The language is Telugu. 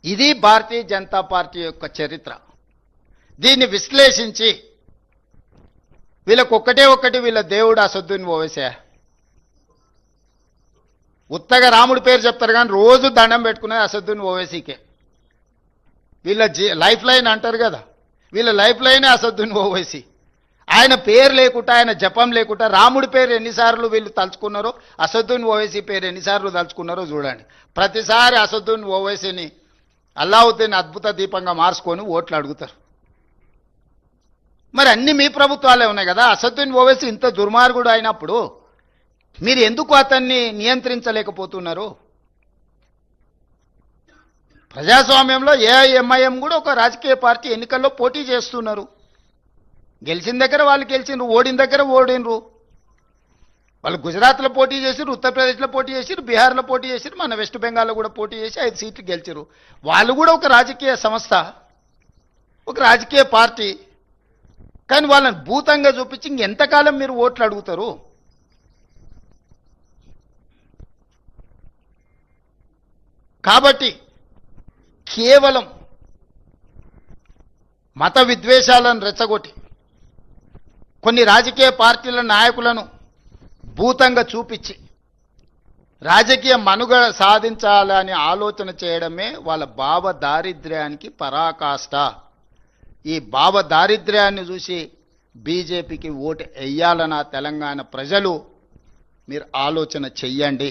ఇది భారతీయ జనతా పార్టీ యొక్క చరిత్ర. దీన్ని విశ్లేషించి వీళ్ళకి ఒక్కటి వీళ్ళ దేవుడు అసదుద్దీన్ ఓవైసీ. ఉత్తగా రాముడి పేరు చెప్తారు కానీ రోజు దండం పెట్టుకునేది అసదుద్దీన్ ఓవైసీకే. వీళ్ళ లైఫ్ లైన్ అంటారు కదా, వీళ్ళ లైఫ్ లైనే అసదుద్దీన్ ఓవైసీ. ఆయన పేరు లేకుండా, ఆయన జపం లేకుండా రాముడి పేరు ఎన్నిసార్లు వీళ్ళు తలుచుకున్నారో, అసదుద్దీన్ ఓవైసీ పేరు ఎన్నిసార్లు తలుచుకున్నారో చూడండి. ప్రతిసారి అసదుద్దీన్ ఓవైసీని అల్లావుద్దీన్ అద్భుత దీపంగా మార్చుకొని ఓట్లు అడుగుతారు. మరి అన్ని మీ ప్రభుత్వాలే ఉన్నాయి కదా. అసదుద్దీన్ ఓవైసీ ఇంత దుర్మార్గుడు అయినప్పుడు మీరు ఎందుకు అతన్ని నియంత్రించలేకపోతున్నారు? ప్రజాస్వామ్యంలో ఏఐఎంఐఎం కూడా ఒక రాజకీయ పార్టీ ఎన్నికల్లో పోటీ చేస్తున్నారు. గెలిచిన దగ్గర వాళ్ళు గెలిచినారు, ఓడిన దగ్గర ఓడినరు. వాళ్ళు గుజరాత్లో పోటీ చేసిరు, ఉత్తరప్రదేశ్లో పోటీ చేసిరు, బీహార్లో పోటీ చేసిరు, మన వెస్ట్ బెంగాల్లో కూడా పోటీ చేసి 5 సీట్లు గెలిచారు. వాళ్ళు కూడా ఒక రాజకీయ సంస్థ, ఒక రాజకీయ పార్టీ. కానీ వాళ్ళని భూతంగా చూపించి ఇంకెంతకాలం మీరు ఓట్లు అడుగుతారు? కాబట్టి కేవలం మత విద్వేషాలను రెచ్చగొట్టి కొన్ని రాజకీయ పార్టీల నాయకులను భూతంగా చూపించి రాజకీయ మనుగడ సాధించాలని ఆలోచన చేయడమే వాళ్ళ భావ దారిద్ర్యానికి పరాకాష్ట. ఈ భావ దారిద్ర్యాన్ని చూసి బీజేపీకి ఓటు వేయాలన్న తెలంగాణ ప్రజలు మీరు ఆలోచన చెయ్యండి.